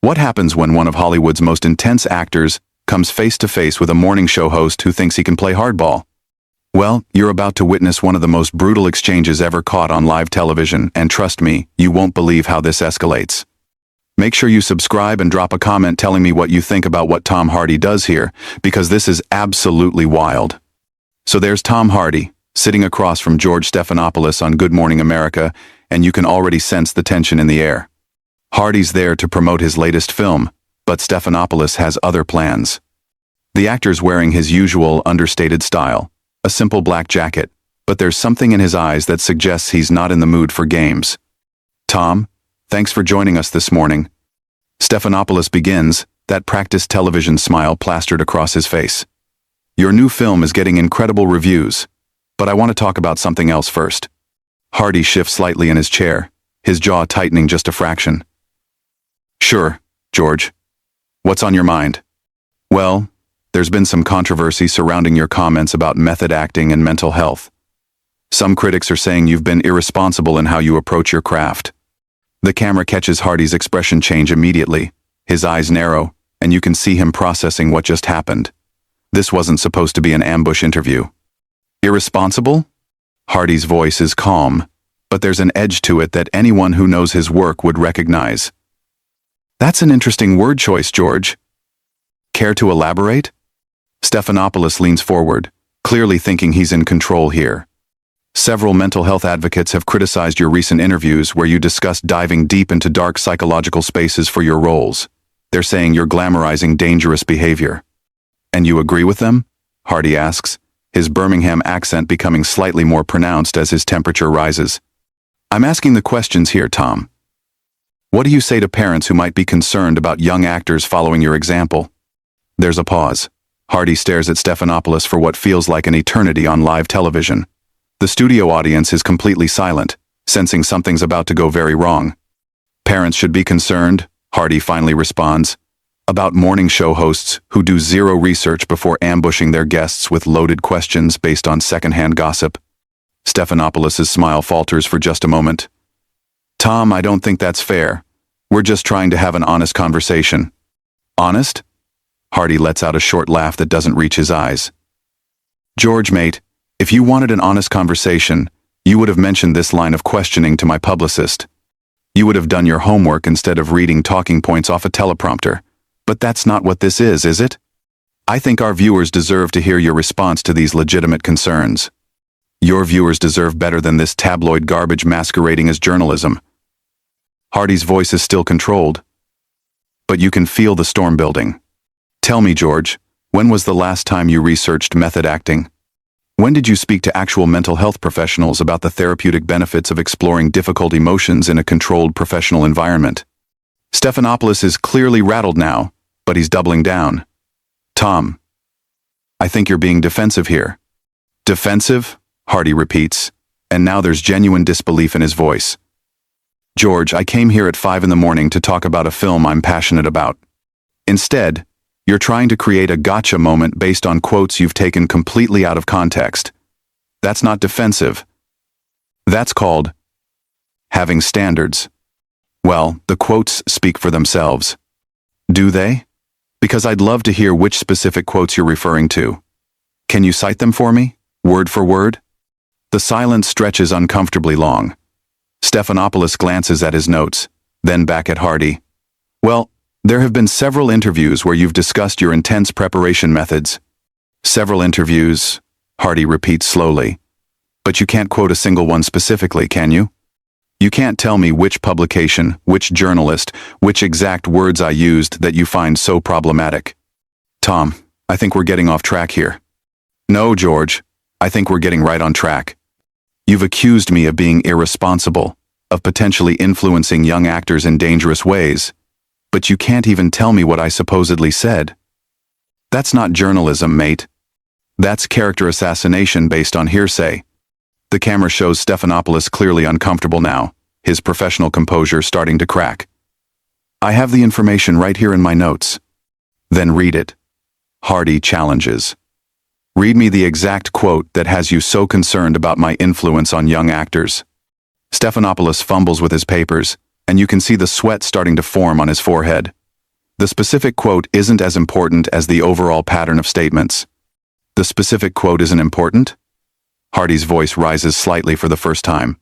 What happens when one of Hollywood's most intense actors comes face to face with a morning show host who thinks he can play hardball? Well, you're about to witness one of the most brutal exchanges ever caught on live television, and trust me, you won't believe how this escalates. Make sure you subscribe and drop a comment telling me what you think about what Tom Hardy does here, because this is absolutely wild. So there's Tom Hardy, sitting across from George Stephanopoulos on Good Morning America, and you can already sense the tension in the air. Hardy's there to promote his latest film, but Stephanopoulos has other plans. The actor's wearing his usual understated style, a simple black jacket, but there's something in his eyes that suggests he's not in the mood for games. Tom, thanks for joining us this morning. Stephanopoulos begins, that practiced television smile plastered across his face. Your new film is getting incredible reviews, but I want to talk about something else first. Hardy shifts slightly in his chair, his jaw tightening just a fraction. Sure, George. What's on your mind? Well, there's been some controversy surrounding your comments about method acting and mental health. Some critics are saying you've been irresponsible in how you approach your craft. The camera catches Hardy's expression change immediately. His eyes narrow, and you can see him processing what just happened. This wasn't supposed to be an ambush interview. Irresponsible? Hardy's voice is calm, but there's an edge to it that anyone who knows his work would recognize. That's an interesting word choice, George. Care to elaborate? Stephanopoulos leans forward, clearly thinking he's in control here. Several mental health advocates have criticized your recent interviews where you discussed diving deep into dark psychological spaces for your roles. They're saying you're glamorizing dangerous behavior. And you agree with them? Hardy asks, his Birmingham accent becoming slightly more pronounced as his temperature rises. I'm asking the questions here, Tom. What do you say to parents who might be concerned about young actors following your example? There's a pause. Hardy stares at Stephanopoulos for what feels like an eternity on live television. The studio audience is completely silent, sensing something's about to go very wrong. Parents should be concerned, Hardy finally responds, about morning show hosts who do zero research before ambushing their guests with loaded questions based on secondhand gossip. Stephanopoulos' smile falters for just a moment. Tom, I don't think that's fair. We're just trying to have an honest conversation. Honest? Hardy lets out a short laugh that doesn't reach his eyes. George, mate, if you wanted an honest conversation, you would have mentioned this line of questioning to my publicist. You would have done your homework instead of reading talking points off a teleprompter. But that's not what this is it? I think our viewers deserve to hear your response to these legitimate concerns. Your viewers deserve better than this tabloid garbage masquerading as journalism. Hardy's voice is still controlled, but you can feel the storm building. Tell me, George, when was the last time you researched method acting? When did you speak to actual mental health professionals about the therapeutic benefits of exploring difficult emotions in a controlled professional environment? Stephanopoulos is clearly rattled now, but he's doubling down. Tom, I think you're being defensive here. Defensive? Hardy repeats, and now there's genuine disbelief in his voice. George, I came here at 5 in the morning to talk about a film I'm passionate about. Instead, you're trying to create a gotcha moment based on quotes you've taken completely out of context. That's not defensive. That's called having standards. Well, the quotes speak for themselves. Do they? Because I'd love to hear which specific quotes you're referring to. Can you cite them for me, word for word? The silence stretches uncomfortably long. Stephanopoulos glances at his notes, then back at Hardy. Well, there have been several interviews where you've discussed your intense preparation methods. Several interviews, Hardy repeats slowly. But you can't quote a single one specifically, can you? You can't tell me which publication, which journalist, which exact words I used that you find so problematic. Tom, I think we're getting off track here. No, George, I think we're getting right on track. You've accused me of being irresponsible, of potentially influencing young actors in dangerous ways, but you can't even tell me what I supposedly said. That's not journalism, mate. That's character assassination based on hearsay. The camera shows Stephanopoulos clearly uncomfortable now, his professional composure starting to crack. I have the information right here in my notes. Then read it. Hardy challenges. Read me the exact quote that has you so concerned about my influence on young actors. Stephanopoulos fumbles with his papers, and you can see the sweat starting to form on his forehead. The specific quote isn't as important as the overall pattern of statements. The specific quote isn't important? Hardy's voice rises slightly for the first time.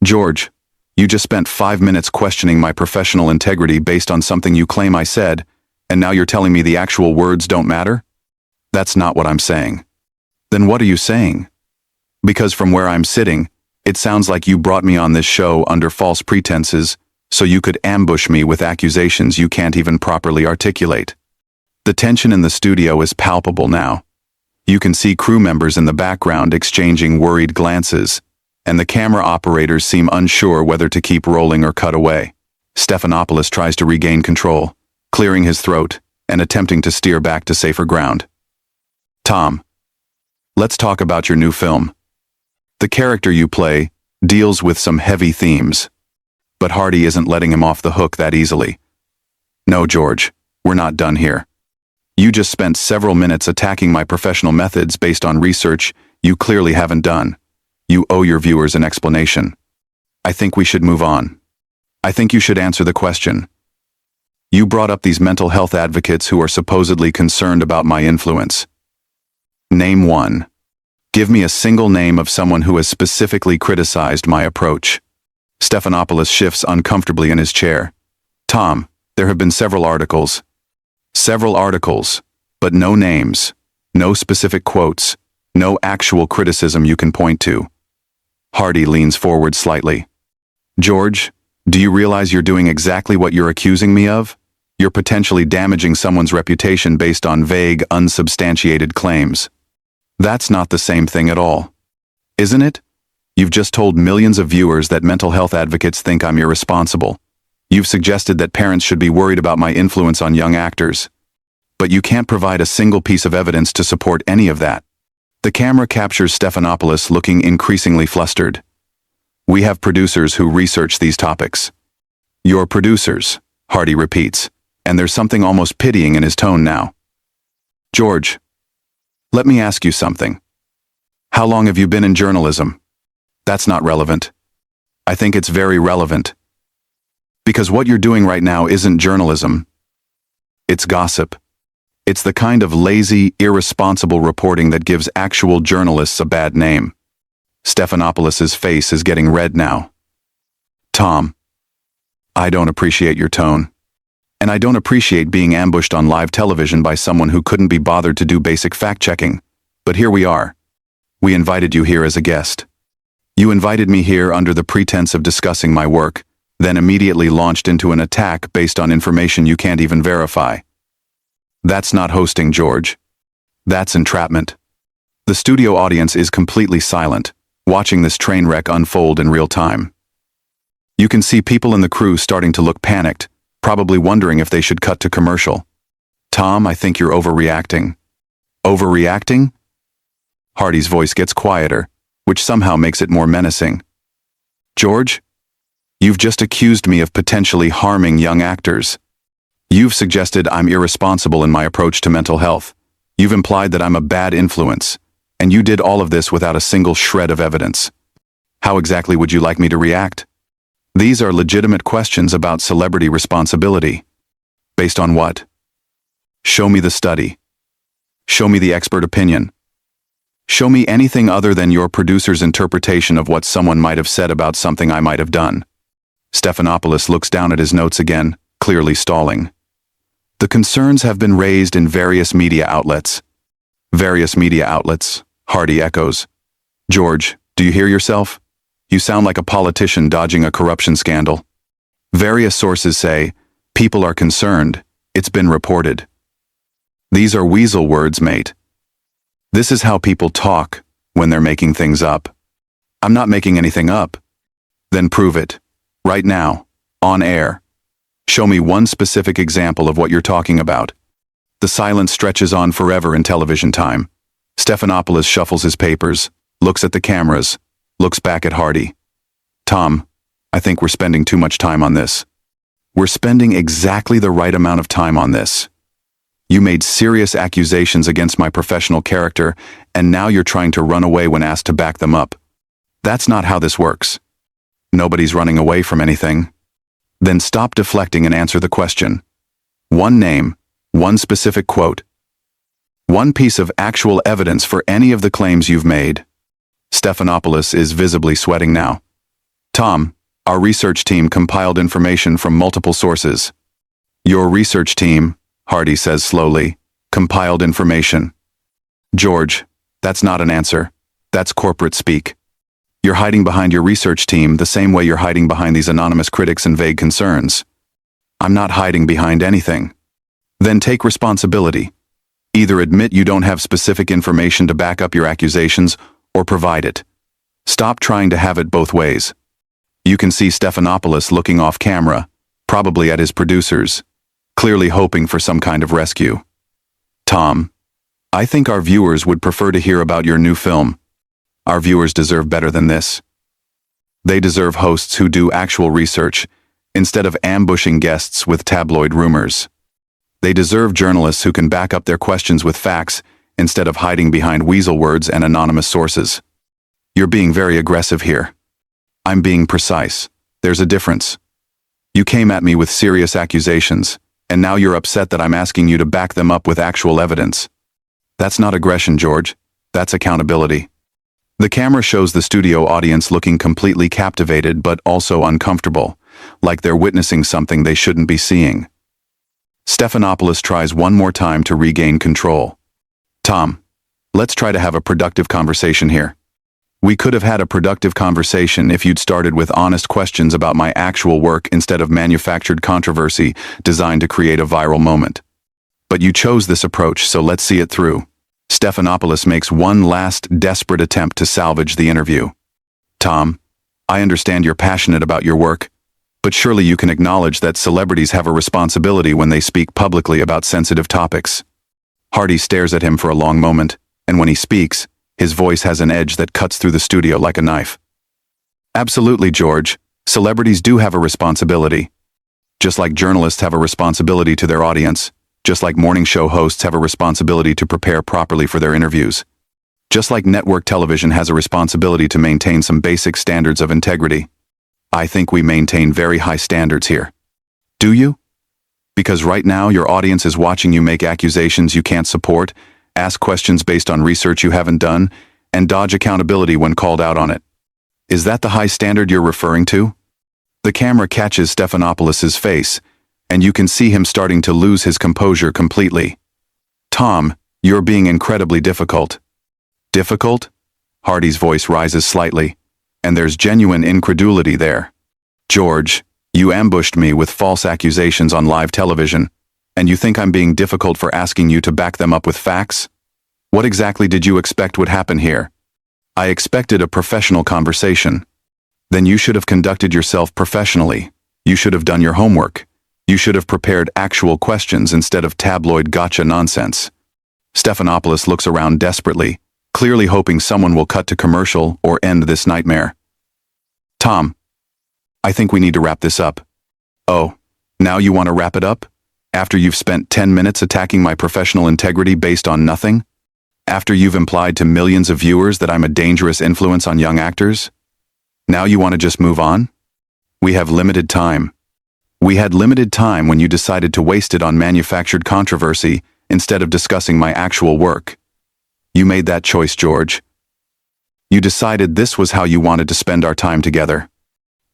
George, you just spent 5 minutes questioning my professional integrity based on something you claim I said, and now you're telling me the actual words don't matter? That's not what I'm saying. Then what are you saying? Because from where I'm sitting, it sounds like you brought me on this show under false pretenses, so you could ambush me with accusations you can't even properly articulate. The tension in the studio is palpable now. You can see crew members in the background exchanging worried glances, and the camera operators seem unsure whether to keep rolling or cut away. Stephanopoulos tries to regain control, clearing his throat and attempting to steer back to safer ground. Tom, let's talk about your new film. The character you play deals with some heavy themes, but Hardy isn't letting him off the hook that easily. No, George, we're not done here. You just spent several minutes attacking my professional methods based on research you clearly haven't done. You owe your viewers an explanation. I think we should move on. I think you should answer the question. You brought up these mental health advocates who are supposedly concerned about my influence. Name one. Give me a single name of someone who has specifically criticized my approach. Stephanopoulos shifts uncomfortably in his chair. Tom, there have been several articles. Several articles, but no names, no specific quotes, no actual criticism you can point to. Hardy leans forward slightly. George, do you realize you're doing exactly what you're accusing me of? You're potentially damaging someone's reputation based on vague, unsubstantiated claims. That's not the same thing at all. Isn't it? You've just told millions of viewers that mental health advocates think I'm irresponsible. You've suggested that parents should be worried about my influence on young actors. But you can't provide a single piece of evidence to support any of that. The camera captures Stephanopoulos looking increasingly flustered. We have producers who research these topics. Your producers, Hardy repeats, and there's something almost pitying in his tone now. George, let me ask you something. How long have you been in journalism? That's not relevant. I think it's very relevant. Because what you're doing right now isn't journalism. It's gossip. It's the kind of lazy, irresponsible reporting that gives actual journalists a bad name. Stephanopoulos' face is getting red now. Tom, I don't appreciate your tone. And I don't appreciate being ambushed on live television by someone who couldn't be bothered to do basic fact-checking. But here we are. We invited you here as a guest. You invited me here under the pretense of discussing my work, then immediately launched into an attack based on information you can't even verify. That's not hosting, George. That's entrapment. The studio audience is completely silent, watching this train wreck unfold in real time. You can see people in the crew starting to look panicked, probably wondering if they should cut to commercial. Tom, I think you're overreacting. Overreacting? Hardy's voice gets quieter, which somehow makes it more menacing. George, you've just accused me of potentially harming young actors. You've suggested I'm irresponsible in my approach to mental health. You've implied that I'm a bad influence, and you did all of this without a single shred of evidence. How exactly would you like me to react? These are legitimate questions about celebrity responsibility. Based on what? Show me the study. Show me the expert opinion. Show me anything other than your producer's interpretation of what someone might have said about something I might have done. Stephanopoulos looks down at his notes again, clearly stalling. The concerns have been raised in various media outlets. Various media outlets, Hardy echoes. George, do you hear yourself? You sound like a politician dodging a corruption scandal. Various sources say, people are concerned, it's been reported. These are weasel words, mate. This is how people talk when they're making things up. I'm not making anything up. Then prove it. Right now. On air. Show me one specific example of what you're talking about. The silence stretches on forever in television time. Stephanopoulos shuffles his papers, looks at the cameras, looks back at Hardy. Tom, I think we're spending too much time on this. We're spending exactly the right amount of time on this. You made serious accusations against my professional character, and now you're trying to run away when asked to back them up. That's not how this works. Nobody's running away from anything. Then stop deflecting and answer the question. One name, one specific quote. One piece of actual evidence for any of the claims you've made. Stephanopoulos is visibly sweating now. Tom, our research team compiled information from multiple sources. Your research team, Hardy says slowly, compiled information. George, that's not an answer. That's corporate speak. You're hiding behind your research team the same way you're hiding behind these anonymous critics and vague concerns. I'm not hiding behind anything. Then take responsibility. Either admit you don't have specific information to back up your accusations, or provide it. Stop trying to have it both ways. You can see Stephanopoulos looking off camera, probably at his producers, clearly hoping for some kind of rescue. Tom, I think our viewers would prefer to hear about your new film. Our viewers deserve better than this. They deserve hosts who do actual research, instead of ambushing guests with tabloid rumors. They deserve journalists who can back up their questions with facts, instead of hiding behind weasel words and anonymous sources. You're being very aggressive here. I'm being precise. There's a difference. You came at me with serious accusations, and now you're upset that I'm asking you to back them up with actual evidence. That's not aggression, George. That's accountability. The camera shows the studio audience looking completely captivated but also uncomfortable, like they're witnessing something they shouldn't be seeing. Stephanopoulos tries one more time to regain control. Tom, let's try to have a productive conversation here. We could have had a productive conversation if you'd started with honest questions about my actual work instead of manufactured controversy designed to create a viral moment. But you chose this approach, so let's see it through. Stephanopoulos makes one last desperate attempt to salvage the interview. Tom, I understand you're passionate about your work, but surely you can acknowledge that celebrities have a responsibility when they speak publicly about sensitive topics. Hardy stares at him for a long moment, and when he speaks, his voice has an edge that cuts through the studio like a knife. Absolutely, George. Celebrities do have a responsibility. Just like journalists have a responsibility to their audience, just like morning show hosts have a responsibility to prepare properly for their interviews. Just like network television has a responsibility to maintain some basic standards of integrity. I think we maintain very high standards here. Do you? Because right now your audience is watching you make accusations you can't support, ask questions based on research you haven't done, and dodge accountability when called out on it. Is that the high standard you're referring to? The camera catches Stephanopoulos' face, and you can see him starting to lose his composure completely. Tom, you're being incredibly difficult. Difficult? Hardy's voice rises slightly, and there's genuine incredulity there. George, you ambushed me with false accusations on live television, and you think I'm being difficult for asking you to back them up with facts? What exactly did you expect would happen here? I expected a professional conversation. Then you should have conducted yourself professionally. You should have done your homework. You should have prepared actual questions instead of tabloid gotcha nonsense. Stephanopoulos looks around desperately, clearly hoping someone will cut to commercial or end this nightmare. Tom, I think we need to wrap this up. Oh, now you want to wrap it up? After you've spent 10 minutes attacking my professional integrity based on nothing? After you've implied to millions of viewers that I'm a dangerous influence on young actors? Now you want to just move on? We have limited time. We had limited time when you decided to waste it on manufactured controversy instead of discussing my actual work. You made that choice, George. You decided this was how you wanted to spend our time together.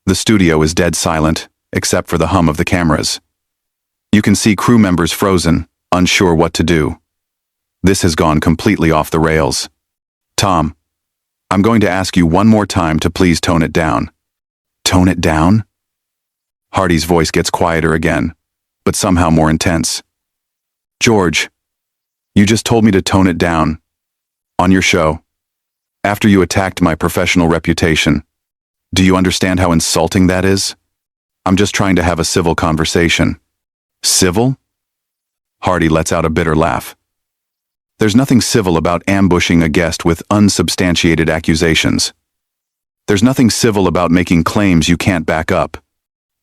The studio is dead silent, except for the hum of the cameras. You can see crew members frozen, unsure what to do. This has gone completely off the rails. Tom, I'm going to ask you one more time to please tone it down. Tone it down? Hardy's voice gets quieter again, but somehow more intense. George, you just told me to tone it down. On your show. After you attacked my professional reputation. Do you understand how insulting that is? I'm just trying to have a civil conversation. Civil? Hardy lets out a bitter laugh. There's nothing civil about ambushing a guest with unsubstantiated accusations. There's nothing civil about making claims you can't back up.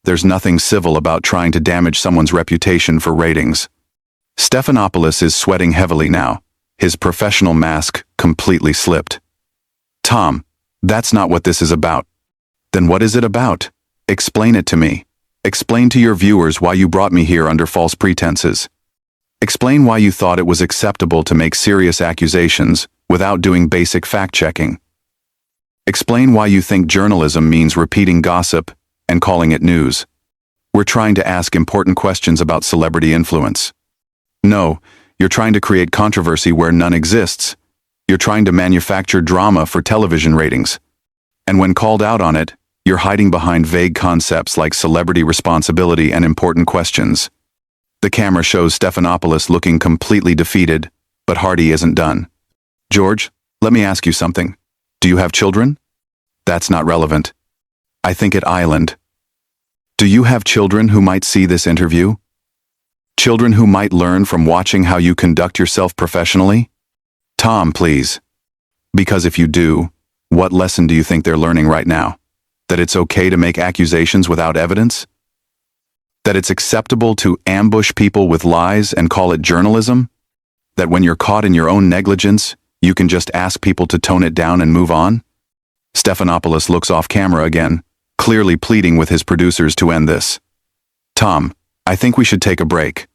There's nothing civil about trying to damage someone's reputation for ratings. Stephanopoulos is sweating heavily now, his professional mask completely slipped. Tom, that's not what this is about. Then what is it about? Explain it to me. Explain to your viewers why you brought me here under false pretenses. Explain why you thought it was acceptable to make serious accusations without doing basic fact-checking. Explain why you think journalism means repeating gossip and calling it news. We're trying to ask important questions about celebrity influence. No, you're trying to create controversy where none exists. You're trying to manufacture drama for television ratings. And when called out on it, you're hiding behind vague concepts like celebrity responsibility and important questions. The camera shows Stephanopoulos looking completely defeated, but Hardy isn't done. George, let me ask you something. Do you have children? That's not relevant. I think at Island. Do you have children who might see this interview? Children who might learn from watching how you conduct yourself professionally? Tom, please. Because if you do, what lesson do you think they're learning right now? That it's okay to make accusations without evidence? That it's acceptable to ambush people with lies and call it journalism? That when you're caught in your own negligence, you can just ask people to tone it down and move on? Stephanopoulos looks off camera again, clearly pleading with his producers to end this. Tom, I think we should take a break.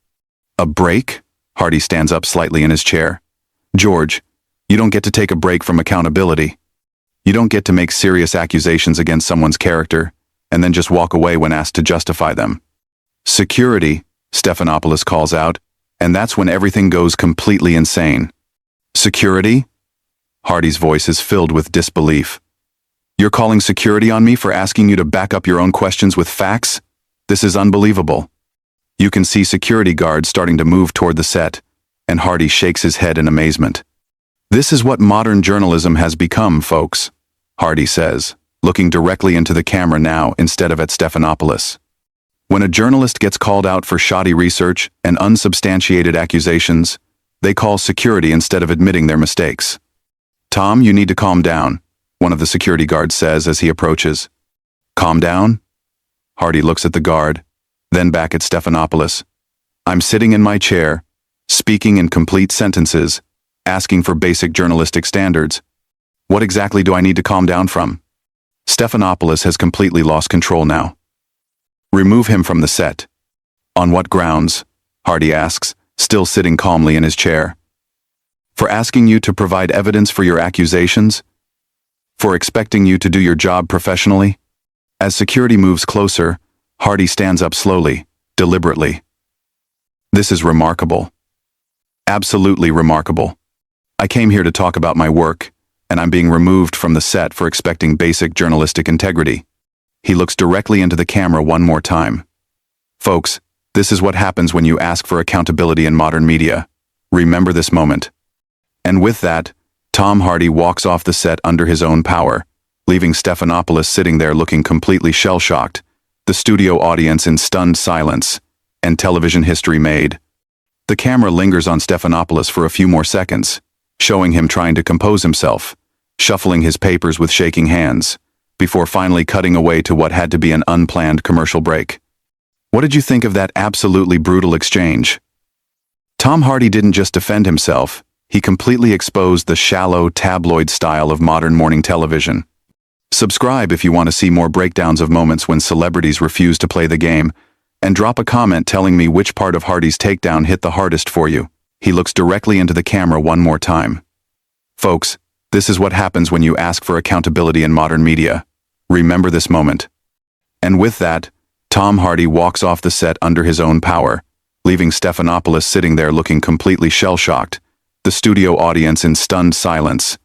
A break? Hardy stands up slightly in his chair. George, you don't get to take a break from accountability. You don't get to make serious accusations against someone's character and then just walk away when asked to justify them. Security, Stephanopoulos calls out, and that's when everything goes completely insane. Security? Hardy's voice is filled with disbelief. You're calling security on me for asking you to back up your own questions with facts? This is unbelievable. You can see security guards starting to move toward the set, and Hardy shakes his head in amazement. This is what modern journalism has become, folks, Hardy says, looking directly into the camera now instead of at Stephanopoulos. When a journalist gets called out for shoddy research and unsubstantiated accusations, they call security instead of admitting their mistakes. Tom, you need to calm down, one of the security guards says as he approaches. Calm down? Hardy looks at the guard, then back at Stephanopoulos. I'm sitting in my chair, speaking in complete sentences, asking for basic journalistic standards. What exactly do I need to calm down from? Stephanopoulos has completely lost control now. Remove him from the set. On what grounds? Hardy asks, still sitting calmly in his chair. For asking you to provide evidence for your accusations? For expecting you to do your job professionally? As security moves closer, Hardy stands up slowly, deliberately. This is remarkable. Absolutely remarkable. I came here to talk about my work, and I'm being removed from the set for expecting basic journalistic integrity. He looks directly into the camera one more time. Folks, this is what happens when you ask for accountability in modern media. Remember this moment. And with that, Tom Hardy walks off the set under his own power, leaving Stephanopoulos sitting there looking completely shell-shocked, the studio audience in stunned silence, and television history made. The camera lingers on Stephanopoulos for a few more seconds, showing him trying to compose himself, shuffling his papers with shaking hands, before finally cutting away to what had to be an unplanned commercial break. What did you think of that absolutely brutal exchange? Tom Hardy didn't just defend himself, he completely exposed the shallow, tabloid style of modern morning television. Subscribe if you want to see more breakdowns of moments when celebrities refuse to play the game, and drop a comment telling me which part of Hardy's takedown hit the hardest for you. He looks directly into the camera one more time. Folks, this is what happens when you ask for accountability in modern media. Remember this moment. And with that, Tom Hardy walks off the set under his own power, leaving Stephanopoulos sitting there looking completely shell-shocked, the studio audience in stunned silence,